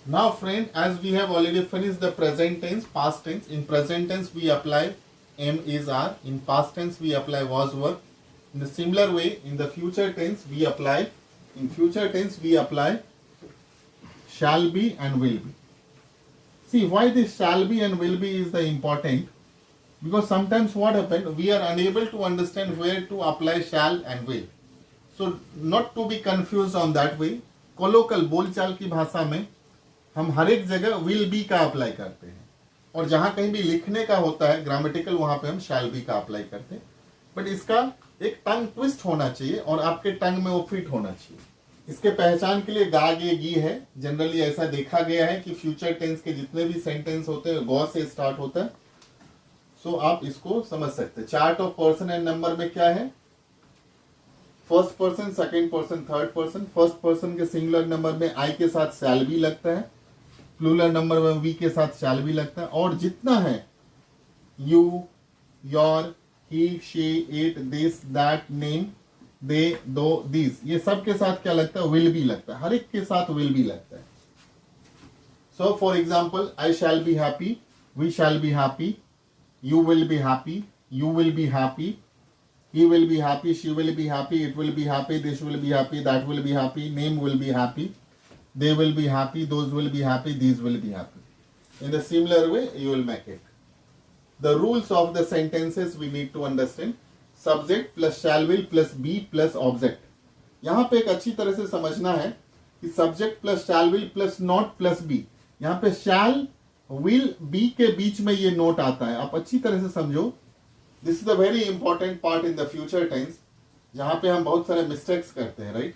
Now friend, as we have already finished the present tense, past tense. In present tense we apply am, is, are. In past tense we apply was, were. In the similar way, in the future tense we apply, shall be and will be. See why this shall be and will be is the important, because sometimes what happens, we are unable to understand where to apply shall and will. So not to be confused on that way, कोलोकल बोलचाल की भाषा में हम हर एक जगह will be का apply करते हैं, और जहां कहीं भी लिखने का होता है ग्रामेटिकल, वहां पे हम शैल बी का अप्लाई करते हैं. बट इसका एक टंग ट्विस्ट होना चाहिए और आपके टंग में वो फिट होना चाहिए. इसके पहचान के लिए गा गे गी है. जनरली ऐसा देखा गया है कि फ्यूचर टेंस के जितने भी सेंटेंस होते हैं गौ से स्टार्ट होता है. सो आप इसको समझ सकते हैं. Chart of person and number में क्या है, first person, second person, third person. First person के सिंगुलर नंबर में आई के साथ शैल भी लगता है, प्लूरल नंबर में वी के साथ शैल भी लगता है, और जितना है you, your, he, she, it, this, that, name, they, those, this, ये सब के साथ क्या लगता है, विल भी लगता है. हर एक के साथ विल भी लगता है. So for example, I shall be happy, we shall be happy, you will be happy, you will be happy, he will be happy, she will be happy, it will be happy, this will be happy, that will be happy, name will be happy, they will be happy, those will be happy, these will be happy. In the similar way you will make it. The rules of the sentences we need to understand. Subject plus shall will plus be plus object. यहाँ पे एक अच्छी तरह से समझना है कि subject plus shall will plus not plus be. यहाँ पे शैल विल बी के बीच में ये नोट आता है. आप अच्छी तरह से समझो. This is a very important part in the future tense, जहां पे हम बहुत सारे मिस्टेक्स करते हैं, राइट.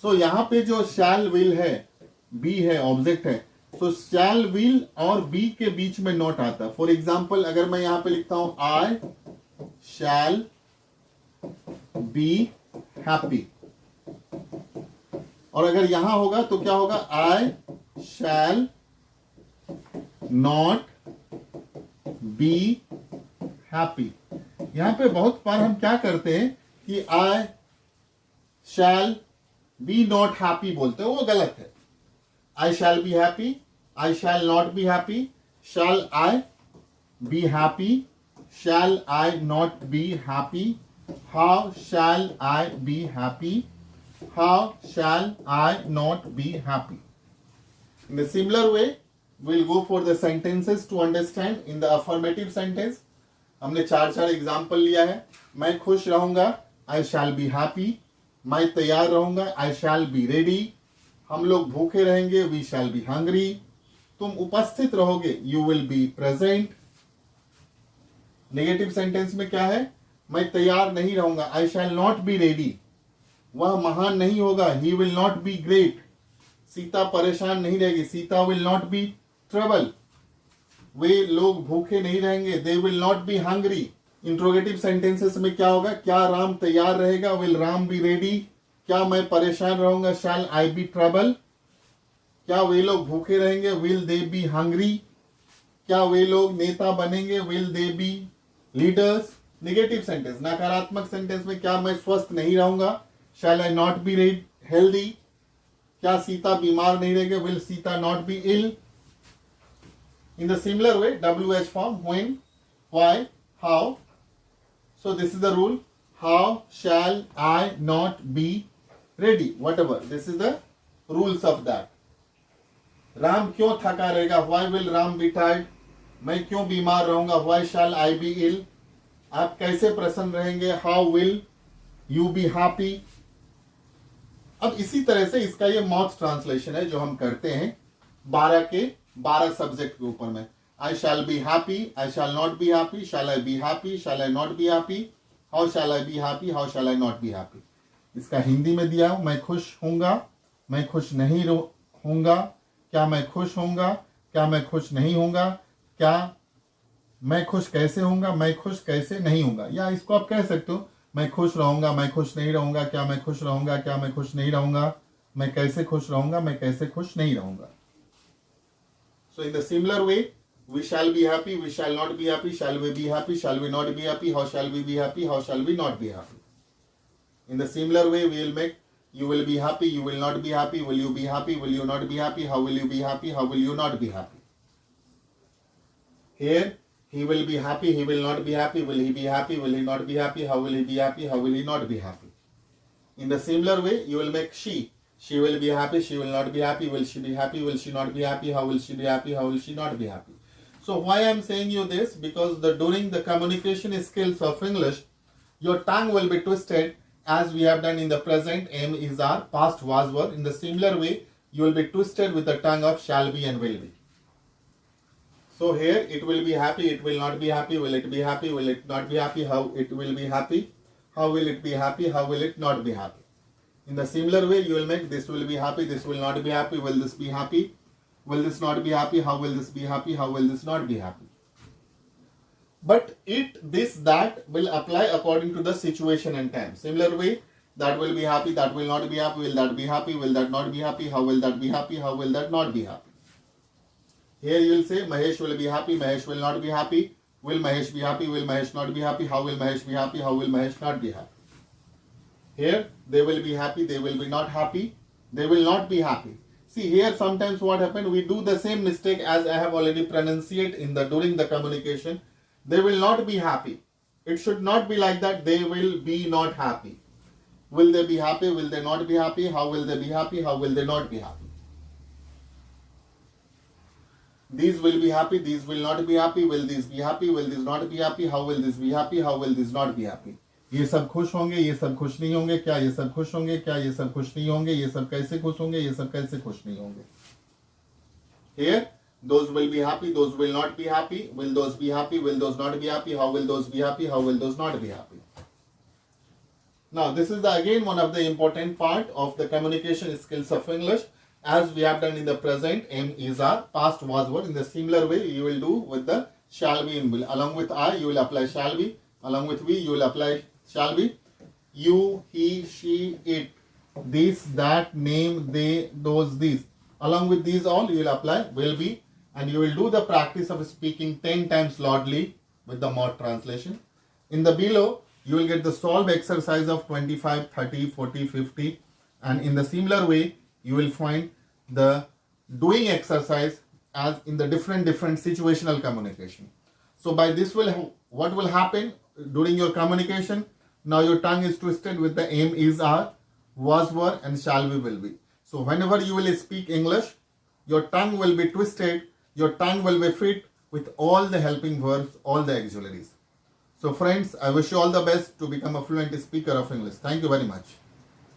सो यहां पे जो शैल विल है, बी है, ऑब्जेक्ट है. सो शैल विल और बी के बीच में नोट आता है. फॉर एग्जाम्पल, अगर मैं यहां पे लिखता हूं आई शैल बी हैप्पी, और अगर यहां होगा तो क्या होगा, आई shall not be happy. यहां पे बहुत बार हम क्या करते हैं कि I shall be not happy बोलते हैं, वो गलत है. I shall be happy, I shall not be happy, shall I be happy, shall I not be happy, how shall I be happy, how shall I not be happy. In the similar way, we'll go for the sentences to understand. In the affirmative sentence, हमने चार example लिया है. मैं खुश रहूंगा, I shall be happy. मैं तैयार रहूंगा, I shall be ready. हम लोग भूखे रहेंगे, we shall be hungry. तुम उपस्थित रहोगे, you will be present. Negative sentence में क्या है, मैं तैयार नहीं रहूंगा, I shall not be ready. वह महान नहीं होगा, he will not be great. Sita परेशान नहीं रहेगी, Sita will not be trouble. वे लोग भूखे नहीं रहेंगे, they will not be hungry. Interrogative sentences में क्या होगा, क्या राम तैयार रहेगा, विल राम बी रेडी. क्या मैं परेशान रहूंगा, शैल आई बी ट्रबल. क्या वे लोग भूखे रहेंगे, विल दे बी हंग्री. क्या वे लोग नेता बनेंगे, will they be leaders. Negative sentence, नकारात्मक सेंटेंस में क्या मैं स्वस्थ नहीं रहूंगा, shall I not be healthy. क्या सीता बीमार नहीं रहेगी, will Sita not be ill. In the similar way, WH form, when, why, how. So this is the rule. How shall I not be ready, whatever, this is the rules of that. Ram क्यों थका रहेगा, why will Ram be tired. मैं क्यों बीमार रहूंगा, why shell I B इल. आप कैसे प्रसन्न रहेंगे, how will you be happy. अब इसी तरह से इसका ये मॉथ ट्रांसलेशन है जो हम करते हैं 12 के 12 सब्जेक्ट के ऊपर में. I shall be happy, I shall not be happy, shall I be happy, shall I not be happy, how shall I be happy, how shall I not be happy. इसका हिंदी में दिया हूं, मैं खुश होऊंगा, मैं खुश नहीं होऊंगा, क्या मैं खुश होऊंगा, क्या मैं खुश नहीं होऊंगा, क्या मैं खुश कैसे होऊंगा, मैं खुश कैसे नहीं होऊंगा. या इसको आप कह सकते हो, मैं खुश रहूंगा, मैं खुश नहीं रहूंगा, क्या मैं खुश रहूंगा, क्या मैं खुश नहीं रहूंगा, मैं कैसे खुश रहूंगा, मैं कैसे खुश नहीं रहूंगा. So in the similar way, we shall be happy, we shall not be happy, shall we be happy, shall we not be happy, how shall we be happy, how shall we not be happy. In the similar way we will make You will be happy, you will not be happy, will you be happy, will you not be happy, how will you be happy, how will you not be happy. Here, he will be happy, he will not be happy, will he be happy, will he not be happy, how will he be happy, how will he not be happy. In the similar way, you will make she. She will be happy, she will not be happy, will she be happy, will she not be happy, how will she be happy, how will she not be happy. So why I am saying you this? Because during the communication skills of English, your tongue will be twisted as we have done in the present, am, is, are, past, was, were. In the similar way, you will be twisted with the tongue of shall be and will be. So here it will be happy, it will not be happy, will it be happy, will it not be happy, how it will be happy, how will it be happy, how will it not be happy. In the similar way, you will make this will be happy, this will not be happy, will this be happy, will this not be happy, how will this be happy, how will this not be happy. But it, this, that will apply according to the situation and time. Similar way, that will be happy, that will not be happy, will that be happy, will that not be happy, how will that be happy, how will that not be happy. Here you will say Mahesh will be happy, Mahesh will not be happy, will Mahesh be happy, will Mahesh not be happy, how will Mahesh be happy, how will Mahesh not be happy. Here they will be happy, they will be not happy, they will not be happy. See here sometimes what happens, we do the same mistake as I have already pronunciated in the during the communication. They will not be happy. It should not be like that. They will be not happy. Will they be happy? Will they not be happy? How will they be happy? How will they not be happy? These will be happy. These will not be happy. Will these be happy? Will these not be happy? How will this be happy? How will this not be happy? ये सब खुश होंगे, ये सब खुश नहीं होंगे, क्या ये सब खुश होंगे, क्या ये सब खुश नहीं होंगे, ये सब कैसे खुश होंगे, ये सब कैसे खुश नहीं होंगे. Here, those will be happy, those will not be happy, will those be happy, will those not be happy, how will those be happy, how will those not be happy. Now, this is again one of the important part of the communication skills of English, as we have done in the present, am, is, are, past, was, were. In the similar way, you will do with the shall be and will. Along with I, you will apply shall be. Along with we, you will apply shall be. You, he, she, it, this, that, name, they, those, these. Along with these all, you will apply will be, and you will do the practice of speaking 10 times loudly with the mod translation. In the below, you will get the solve exercise of 25, 30, 40, 50, and in the similar way, you will find the doing exercise as in the different situational communication. So by this what will happen during your communication? Now your tongue is twisted with the am, is, are, was, were, and shall be, will be. So whenever you will speak English, your tongue will be twisted, your tongue will be fit with all the helping verbs, all the auxiliaries. So friends, I wish you all the best to become a fluent speaker of English. Thank you very much.